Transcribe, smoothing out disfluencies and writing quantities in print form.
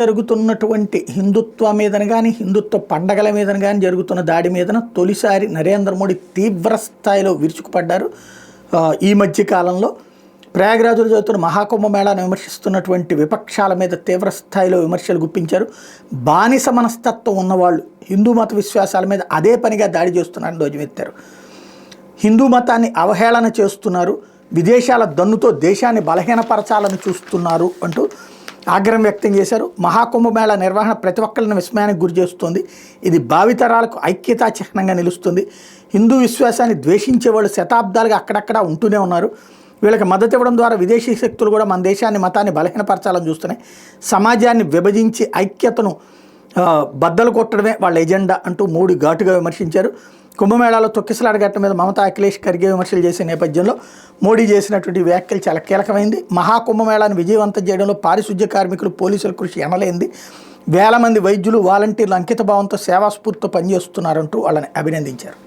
జరుగుతున్నటువంటి హిందుత్వ మీదన కానీ హిందుత్వ పండగల మీదన కానీ జరుగుతున్న దాడి మీదన తొలిసారి నరేంద్ర మోడీ తీవ్ర స్థాయిలో విరుచుకుపడ్డారు. ఈ మధ్య కాలంలో ప్రయాగరాజులో జరుగుతున్న మహాకుంభమేళాను విమర్శిస్తున్నటువంటి విపక్షాల మీద తీవ్ర స్థాయిలో విమర్శలు గుప్పించారు. బానిస మనస్తత్వం ఉన్నవాళ్ళు హిందూ మత విశ్వాసాల మీద అదే పనిగా దాడి చేస్తున్నారని ధ్వజమెత్తారు. హిందూ మతాన్ని అవహేళన చేస్తున్నారు, విదేశాల దన్నుతో దేశాన్ని బలహీనపరచాలని చూస్తున్నారు అంటూ ఆగ్రహం వ్యక్తం చేశారు. మహాకుంభమేళా నిర్వహణ ప్రతి ఒక్కరిని విస్మయానికి గురి చేస్తుంది. ఇది భావితరాలకు ఐక్యతా చిహ్నంగా నిలుస్తుంది. హిందూ విశ్వాసాన్ని ద్వేషించే వాళ్ళు శతాబ్దాలుగా అక్కడక్కడ ఉంటూనే ఉన్నారు. వీళ్ళకి మద్దతు ఇవ్వడం ద్వారా విదేశీ శక్తులు కూడా మన దేశాన్ని మతాన్ని బలహీనపరచాలని చూస్తున్నాయి. సమాజాన్ని విభజించి ఐక్యతను బద్దలు కొట్టడమే వాళ్ళ ఎజెండా అంటూ మోడీ ఘాటుగా విమర్శించారు. కుంభమేళాలో తొక్కిసలాట మీద మమతా అఖిలేష్ ఖర్గే విమర్శలు చేసే నేపథ్యంలో మోడీ చేసినటువంటి వ్యాఖ్యలు చాలా కీలకమైంది. మహాకుంభమేళాను విజయవంతం చేయడంలో పారిశుద్ధ్య కార్మికులు, పోలీసుల కృషి ఎనలేంది. వేల మంది వైద్యులు, వాలంటీర్లు అంకితభావంతో సేవాస్ఫూర్తితో పనిచేస్తున్నారంటూ వాళ్ళని అభినందించారు.